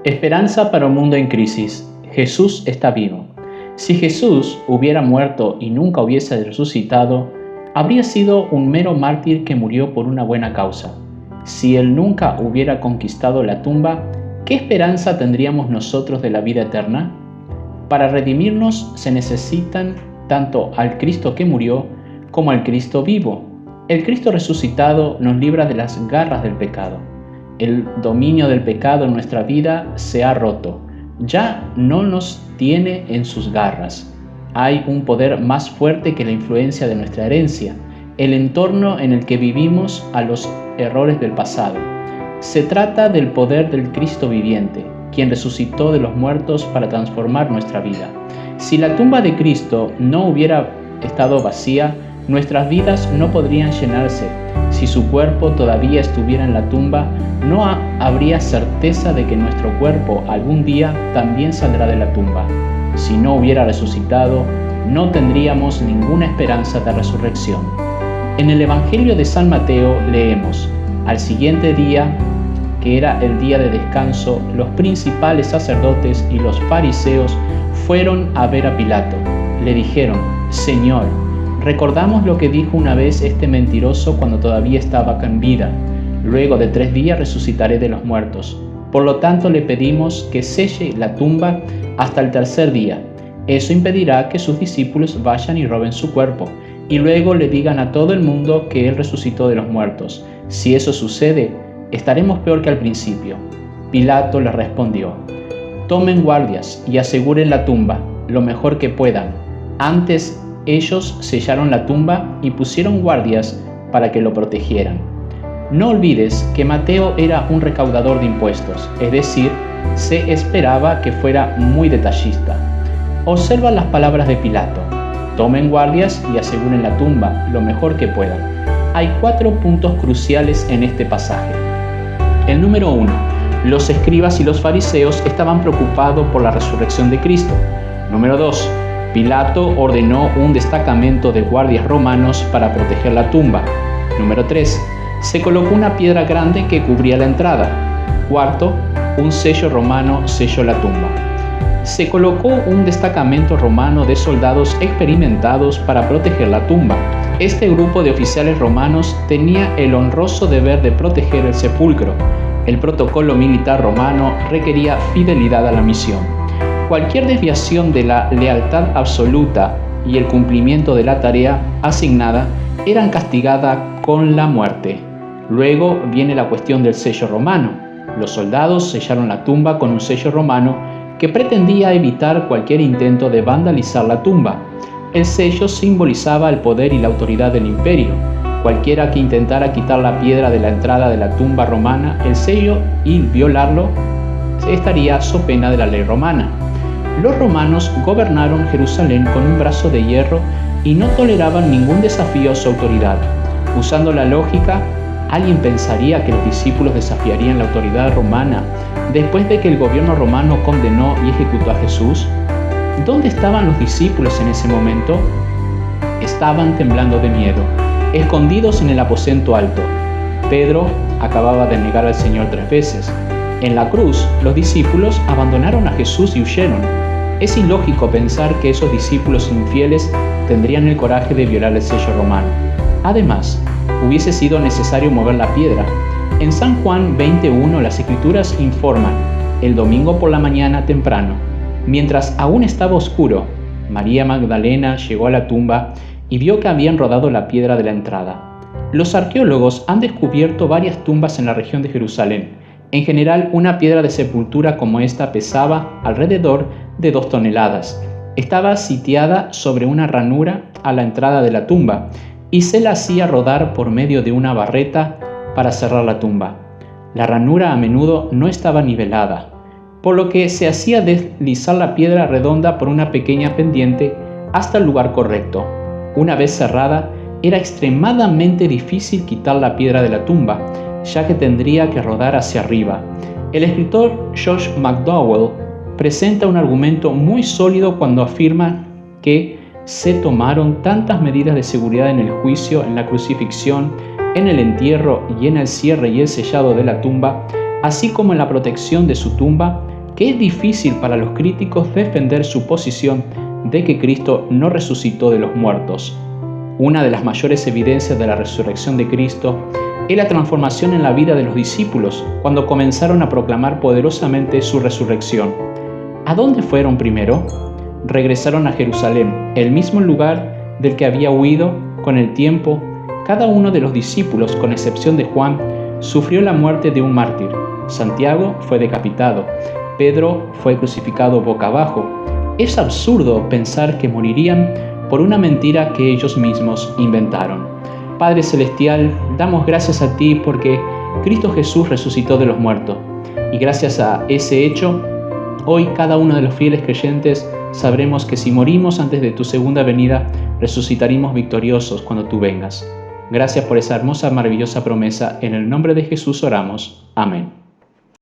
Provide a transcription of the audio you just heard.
Esperanza para un mundo en crisis. Jesús está vivo. Si Jesús hubiera muerto y nunca hubiese resucitado, habría sido un mero mártir que murió por una buena causa. Si Él nunca hubiera conquistado la tumba, ¿qué esperanza tendríamos nosotros de la vida eterna? Para redimirnos se necesitan tanto al Cristo que murió como al Cristo vivo. El Cristo resucitado nos libra de las garras del pecado. El dominio del pecado en nuestra vida se ha roto. Ya no nos tiene en sus garras. Hay un poder más fuerte que la influencia de nuestra herencia, el entorno en el que vivimos, a los errores del pasado. Se trata del poder del Cristo viviente, quien resucitó de los muertos para transformar nuestra vida. Si la tumba de Cristo no hubiera estado vacía, nuestras vidas no podrían llenarse. Si su cuerpo todavía estuviera en la tumba, no habría certeza de que nuestro cuerpo algún día también saldrá de la tumba. Si no hubiera resucitado, no tendríamos ninguna esperanza de resurrección. En el Evangelio de San Mateo leemos: al siguiente día, que era el día de descanso, los principales sacerdotes y los fariseos fueron a ver a Pilato. Le dijeron: Señor, recordamos lo que dijo una vez este mentiroso cuando todavía estaba en vida: luego de 3 días resucitaré de los muertos. Por lo tanto, le pedimos que selle la tumba hasta el 3er día. Eso impedirá que sus discípulos vayan y roben su cuerpo, y luego le digan a todo el mundo que él resucitó de los muertos. Si eso sucede, estaremos peor que al principio. Pilato les respondió: tomen guardias y aseguren la tumba lo mejor que puedan. Antes ellos sellaron la tumba y pusieron guardias para que lo protegieran. No olvides que Mateo era un recaudador de impuestos, es decir, se esperaba que fuera muy detallista. Observa las palabras de Pilato: tomen guardias y aseguren la tumba lo mejor que puedan. Hay 4 puntos cruciales en este pasaje. El número 1. Los escribas y los fariseos estaban preocupados por la resurrección de Cristo. Número 2. Pilato ordenó un destacamento de guardias romanos para proteger la tumba. Número 3. Se colocó una piedra grande que cubría la entrada. Cuarto, un sello romano selló la tumba. Se colocó un destacamento romano de soldados experimentados para proteger la tumba. Este grupo de oficiales romanos tenía el honroso deber de proteger el sepulcro. El protocolo militar romano requería fidelidad a la misión. Cualquier desviación de la lealtad absoluta y el cumplimiento de la tarea asignada eran castigadas con la muerte. Luego viene la cuestión del sello romano. Los soldados sellaron la tumba con un sello romano que pretendía evitar cualquier intento de vandalizar la tumba. El sello simbolizaba el poder y la autoridad del imperio. Cualquiera que intentara quitar la piedra de la entrada de la tumba romana, el sello, y violarlo, estaría so pena de la ley romana. Los romanos gobernaron Jerusalén con un brazo de hierro y no toleraban ningún desafío a su autoridad. Usando la lógica, ¿alguien pensaría que los discípulos desafiarían la autoridad romana después de que el gobierno romano condenó y ejecutó a Jesús? ¿Dónde estaban los discípulos en ese momento? Estaban temblando de miedo, escondidos en el aposento alto. Pedro acababa de negar al Señor 3 veces. En la cruz, los discípulos abandonaron a Jesús y huyeron. Es ilógico pensar que esos discípulos infieles tendrían el coraje de violar el sello romano. Además, hubiese sido necesario mover la piedra. En San Juan 20:1 las Escrituras informan: el domingo por la mañana temprano, mientras aún estaba oscuro, María Magdalena llegó a la tumba y vio que habían rodado la piedra de la entrada. Los arqueólogos han descubierto varias tumbas en la región de Jerusalén. En general, una piedra de sepultura como esta pesaba alrededor de 2 toneladas. Estaba sitiada sobre una ranura a la entrada de la tumba y se la hacía rodar por medio de una barreta para cerrar la tumba. La ranura a menudo no estaba nivelada, por lo que se hacía deslizar la piedra redonda por una pequeña pendiente hasta el lugar correcto. Una vez cerrada, era extremadamente difícil quitar la piedra de la tumba, ya que tendría que rodar hacia arriba. El escritor Josh McDowell presenta un argumento muy sólido cuando afirma que se tomaron tantas medidas de seguridad en el juicio, en la crucifixión, en el entierro y en el cierre y el sellado de la tumba, así como en la protección de su tumba, que es difícil para los críticos defender su posición de que Cristo no resucitó de los muertos. Una de las mayores evidencias de la resurrección de Cristo es la transformación en la vida de los discípulos cuando comenzaron a proclamar poderosamente su resurrección. ¿A dónde fueron primero? Regresaron a Jerusalén, el mismo lugar del que había huido. Con el tiempo, cada uno de los discípulos, con excepción de Juan, sufrió la muerte de un mártir. Santiago fue decapitado, Pedro fue crucificado boca abajo. Es absurdo pensar que morirían por una mentira que ellos mismos inventaron. Padre Celestial, damos gracias a ti porque Cristo Jesús resucitó de los muertos. Y gracias a ese hecho, hoy cada uno de los fieles creyentes sabremos que si morimos antes de tu segunda venida, resucitaremos victoriosos cuando tú vengas. Gracias por esa hermosa, maravillosa promesa. En el nombre de Jesús oramos. Amén.